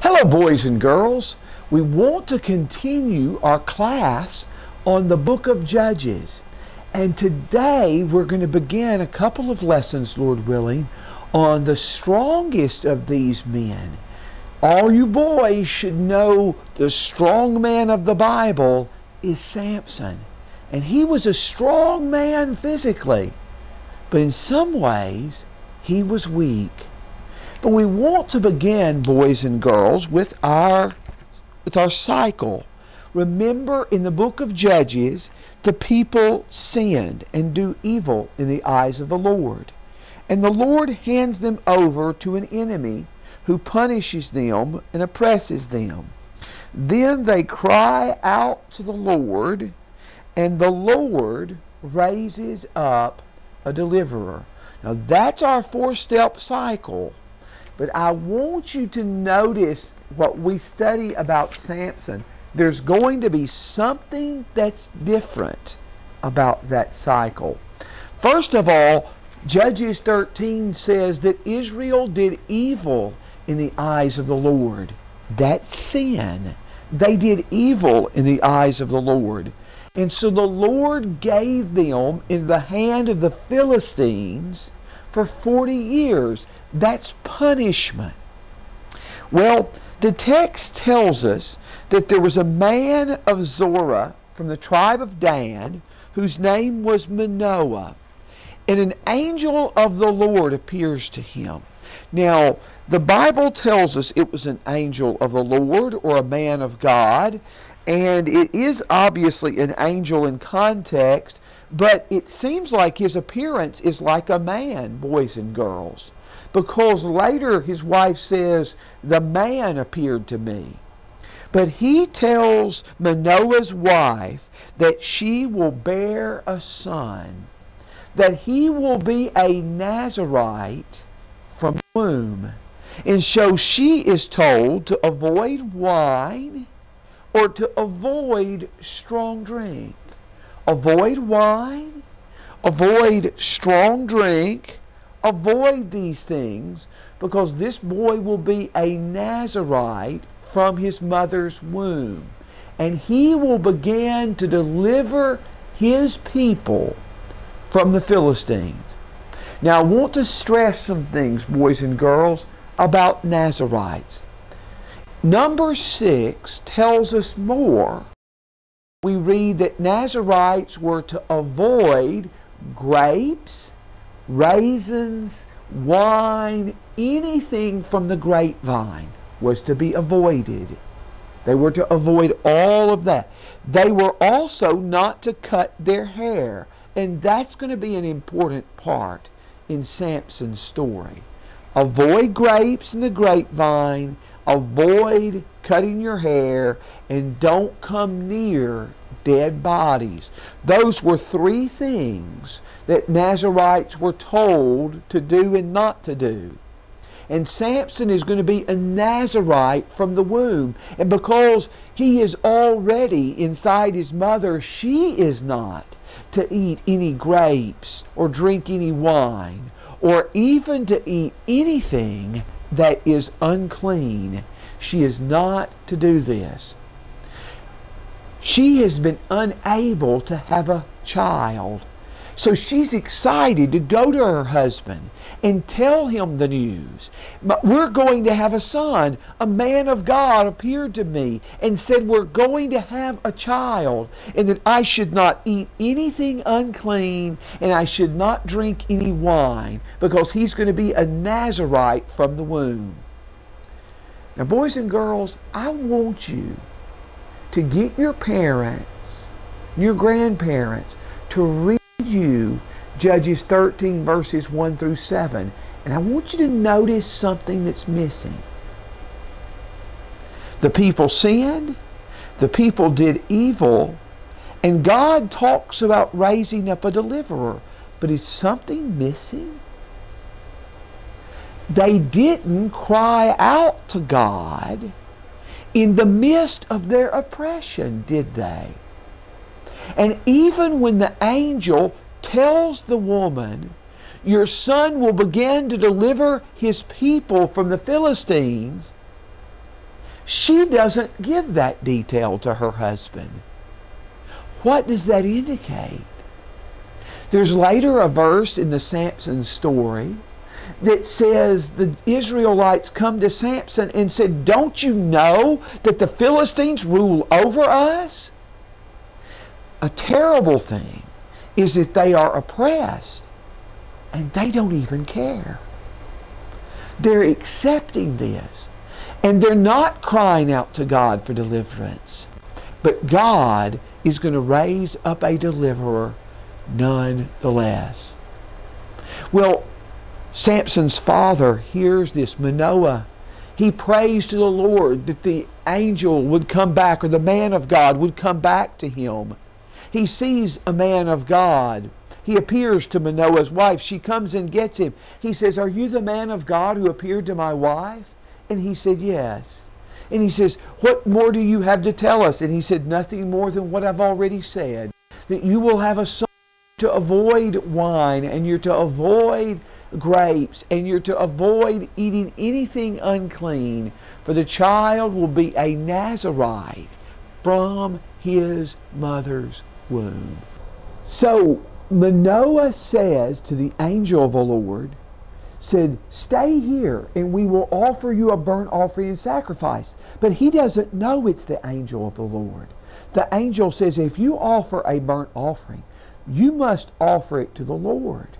Hello, boys and girls. We want to continue our class on the book of Judges. And today we're going to begin a couple of lessons, Lord willing, on the strongest of these men. All you boys should know the strong man of the Bible is Samson. And he was a strong man physically, but in some ways he was weak. But we want to begin, boys and girls, with our cycle. Remember, in the book of Judges, the people sinned and do evil in the eyes of the Lord. And the Lord hands them over to an enemy who punishes them and oppresses them. Then they cry out to the Lord, and the Lord raises up a deliverer. Now that's our four-step cycle. But I want you to notice what we study about Samson. There's going to be something that's different about that cycle. First of all, Judges 13 says that Israel did evil in the eyes of the Lord. That's sin. They did evil in the eyes of the Lord. And so the Lord gave them in the hand of the Philistines for 40 years. That's punishment. Well, the text tells us that there was a man of Zorah from the tribe of Dan whose name was Manoah, and an angel of the Lord appears to him. Now, the Bible tells us it was an angel of the Lord or a man of God, and it is obviously an angel in context, but it seems like his appearance is like a man, boys and girls, because later his wife says, the man appeared to me. But he tells Manoah's wife that she will bear a son, that he will be a Nazirite from the womb. And so she is told to avoid wine or to avoid strong drink. Avoid wine, avoid strong drink, avoid these things, because this boy will be a Nazirite from his mother's womb. And he will begin to deliver his people from the Philistines. Now I want to stress some things, boys and girls, about Nazirites. Number 6 tells us more. We read that Nazirites were to avoid grapes, raisins, wine, anything from the grapevine was to be avoided. They were to avoid all of that. They were also not to cut their hair. And that's going to be an important part in Samson's story. Avoid grapes in the grapevine, avoid cutting your hair, and don't come near dead bodies. Those were 3 things that Nazirites were told to do and not to do. And Samson is going to be a Nazirite from the womb. And because he is already inside his mother, she is not to eat any grapes or drink any wine or even to eat anything that is unclean. She is not to do this. She has been unable to have a child. So she's excited to go to her husband and tell him the news. But we're going to have a son. A man of God appeared to me and said we're going to have a child, and that I should not eat anything unclean and I should not drink any wine, because he's going to be a Nazirite from the womb. Now, boys and girls, I want you to get your parents, your grandparents, to read you Judges 13 verses 1 through 7, and I want you to notice something that's missing. The people sinned, the people did evil, and God talks about raising up a deliverer, but is something missing? They didn't cry out to God in the midst of their oppression, did they? And even when the angel tells the woman, your son will begin to deliver his people from the Philistines, She doesn't give that detail to her husband. What does that indicate? There's later a verse in the Samson story that says the Israelites come to Samson and said, "Don't you know that the Philistines rule over us?" A terrible thing is that they are oppressed and they don't even care. They're accepting this. And they're not crying out to God for deliverance. But God is going to raise up a deliverer nonetheless. Well, Samson's father hears this, Manoah. He prays to the Lord that the angel would come back, or the man of God would come back to him. He sees a man of God. He appears to Manoah's wife. She comes and gets him. He says, "Are you the man of God who appeared to my wife?" And he said, "Yes." And he says, "What more do you have to tell us?" And he said, "Nothing more than what I've already said. That you will have a son to avoid wine, and you're to avoid grapes, and you're to avoid eating anything unclean. For the child will be a Nazarite from his mother's womb." So Manoah says to the angel of the Lord, said, "Stay here and we will offer you a burnt offering and sacrifice." But he doesn't know it's the angel of the Lord. The angel says, if you offer a burnt offering, you must offer it to the Lord.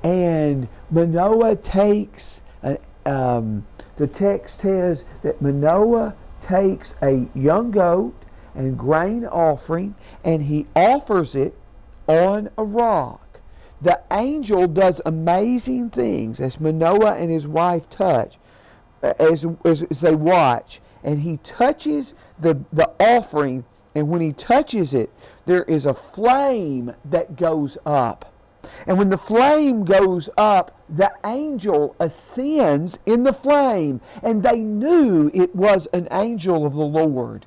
And Manoah takes, the text says that Manoah takes a young goat and grain offering, and he offers it on a rock. The angel does amazing things as Manoah and his wife touch, as they watch. And he touches the offering, and when he touches it, there is a flame that goes up. And when the flame goes up, the angel ascends in the flame. And they knew it was an angel of the Lord.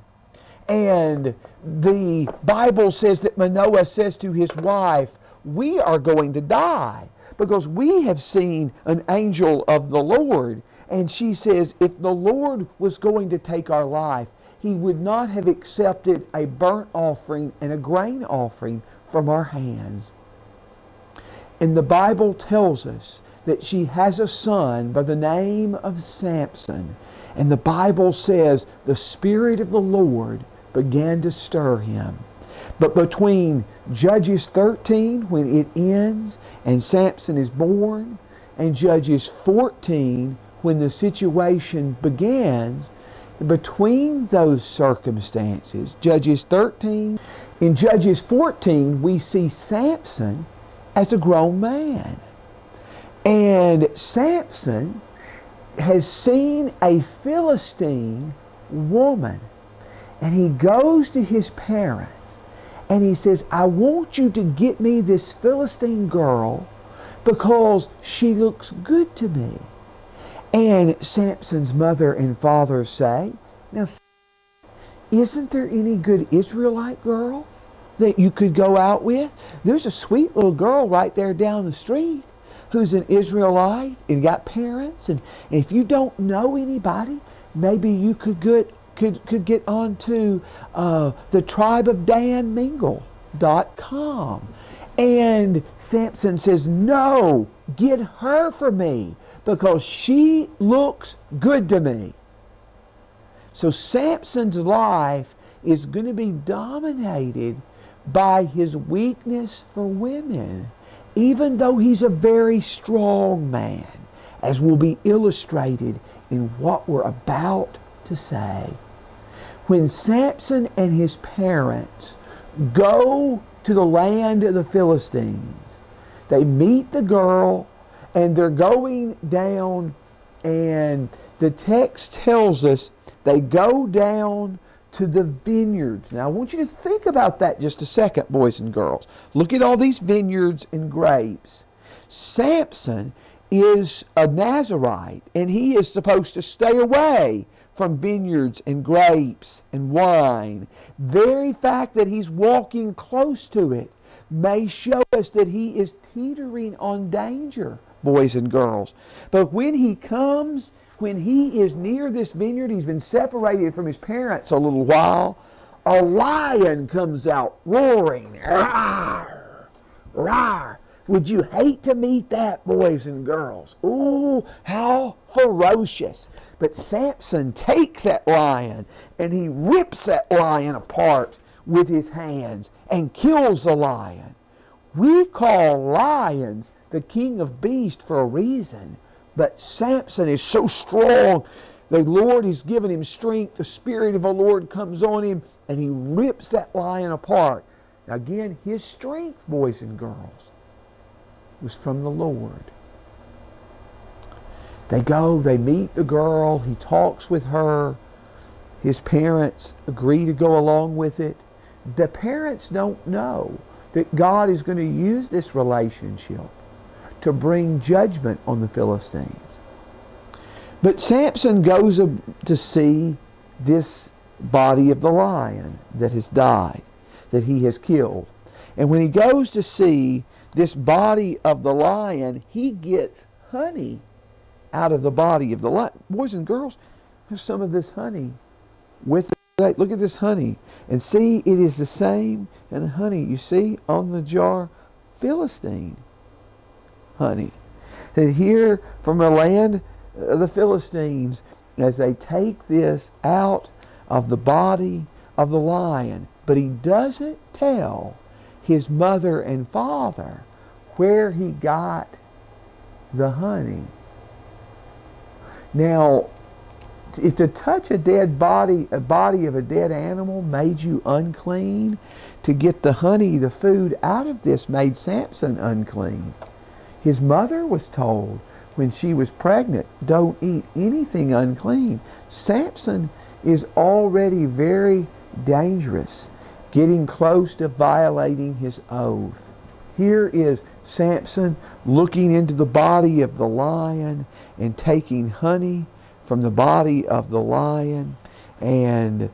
And the Bible says that Manoah says to his wife, "We are going to die because we have seen an angel of the Lord." And she says, if the Lord was going to take our life, He would not have accepted a burnt offering and a grain offering from our hands. And the Bible tells us that she has a son by the name of Samson. And the Bible says the Spirit of the Lord began to stir him. But between Judges 13, when it ends, and Samson is born, and Judges 14, when the situation begins, between those circumstances, Judges 13, in Judges 14, we see Samson as a grown man. And Samson has seen a Philistine woman. And he goes to his parents and he says, "I want you to get me this Philistine girl because she looks good to me." And Samson's mother and father say, "Now, isn't there any good Israelite girl that you could go out with? There's a sweet little girl right there down the street who's an Israelite and got parents. And if you don't know anybody, maybe you could get onto the tribe of danmingle.com." And Samson says, "No, get her for me because she looks good to me." So Samson's life is going to be dominated by his weakness for women, even though he's a very strong man, as will be illustrated in what we're about to say. When Samson and his parents go to the land of the Philistines, they meet the girl and they're going down, and the text tells us they go down to the vineyards. Now I want you to think about that just a second, boys and girls. Look at all these vineyards and grapes. Samson is a Nazarite, and he is supposed to stay away from vineyards and grapes and wine. Very fact that he's walking close to it may show us that he is teetering on danger, boys and girls. But when he when he is near this vineyard, he's been separated from his parents a little while, a lion comes out roaring. Rawr, rawr. Would you hate to meet that, boys and girls? Ooh, how ferocious. But Samson takes that lion and he rips that lion apart with his hands and kills the lion. We call lions the king of beasts for a reason. But Samson is so strong. The Lord has given him strength. The Spirit of the Lord comes on him and he rips that lion apart. Now again, his strength, boys and girls, was from the Lord. They go, they meet the girl, he talks with her. His parents agree to go along with it. The parents don't know that God is going to use this relationship to bring judgment on the Philistines. But Samson goes to see this body of the lion that has died, that he has killed. And when he goes to see this body of the lion, he gets honey out of the body of the lion. Boys and girls, there's some of this honey with it. Look at this honey. And see, it is the same and honey. You see on the jar, Philistine honey. And here from the land of the Philistines, as they take this out of the body of the lion. But he doesn't tell his mother and father where he got the honey. Now, if to touch a dead body, a body of a dead animal made you unclean, to get the honey, the food out of this made Samson unclean. His mother was told when she was pregnant, don't eat anything unclean. Samson is already very dangerous, getting close to violating his oath. Here is Samson looking into the body of the lion and taking honey from the body of the lion. And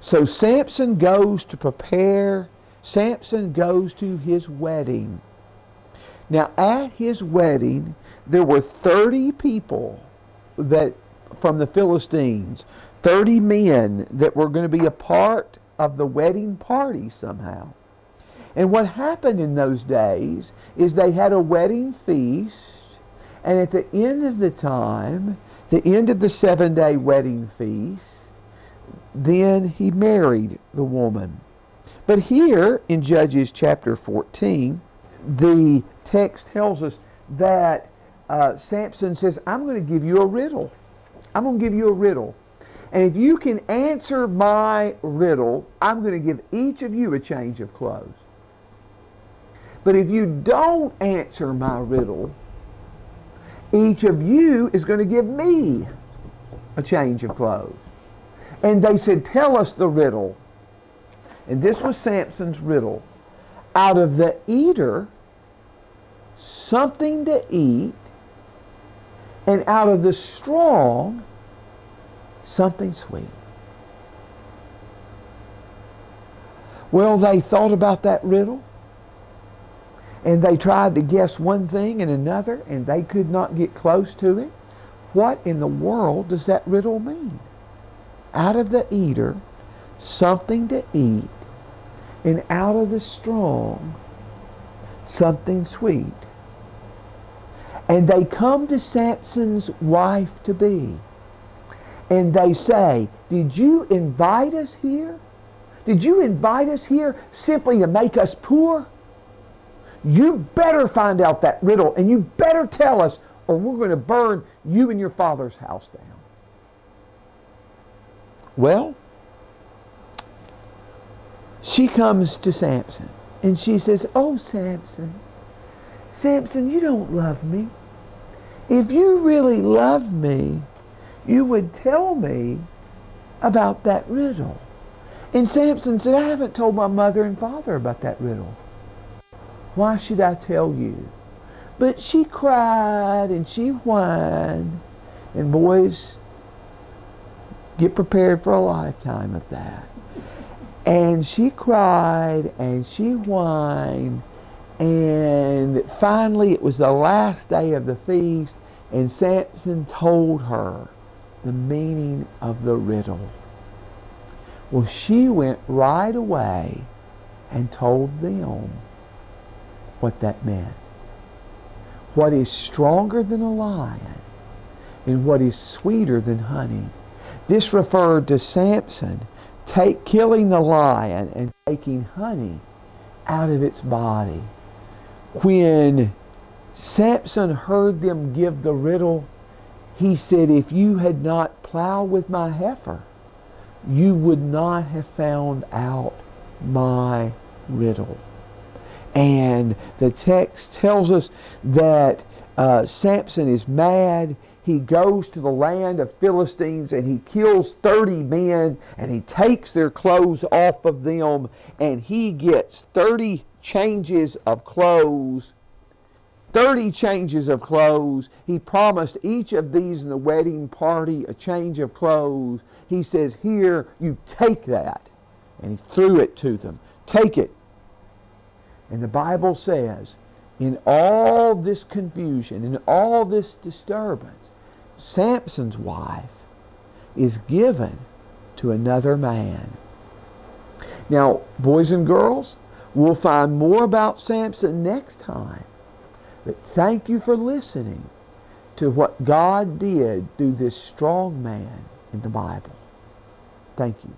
so Samson goes to prepare. Samson goes to his wedding. Now at his wedding, there were 30 people that from the Philistines, 30 men that were going to be a part of the wedding party somehow. And what happened in those days is they had a wedding feast, and at the end of the time, the end of the 7-day wedding feast, then he married the woman. But here in Judges chapter 14, the text tells us that Samson says, I'm going to give you a riddle. I'm going to give you a riddle. And if you can answer my riddle, I'm going to give each of you a change of clothes. But if you don't answer my riddle, each of you is going to give me a change of clothes. And they said, tell us the riddle. And this was Samson's riddle. Out of the eater, something to eat, and out of the strong, something sweet. Well, they thought about that riddle, and they tried to guess one thing and another, and they could not get close to it. What in the world does that riddle mean? Out of the eater, something to eat, and out of the strong, something sweet. And they come to Samson's wife-to-be, and they say, did you invite us here? Did you invite us here simply to make us poor? You better find out that riddle, and you better tell us, or we're going to burn you and your father's house down. Well, she comes to Samson, and she says, oh, Samson, Samson, you don't love me. If you really love me, you would tell me about that riddle. And Samson said, I haven't told my mother and father about that riddle. Why should I tell you? But she cried and she whined. And boys, get prepared for a lifetime of that. And she cried and she whined. And finally, it was the last day of the feast. And Samson told her the meaning of the riddle. Well, she went right away and told them what that meant. What is stronger than a lion and what is sweeter than honey. This referred to Samson killing the lion and taking honey out of its body. When Samson heard them give the riddle, he said, if you had not plowed with my heifer, you would not have found out my riddle. And the text tells us that Samson is mad. He goes to the land of Philistines and he kills 30 men and he takes their clothes off of them and he gets 30 changes of clothes. 30 changes of clothes. He promised each of these in the wedding party a change of clothes. He says, here, you take that. And he threw it to them. Take it. And the Bible says, in all this confusion, in all this disturbance, Samson's wife is given to another man. Now, boys and girls, we'll find more about Samson next time. But thank you for listening to what God did through this strong man in the Bible. Thank you.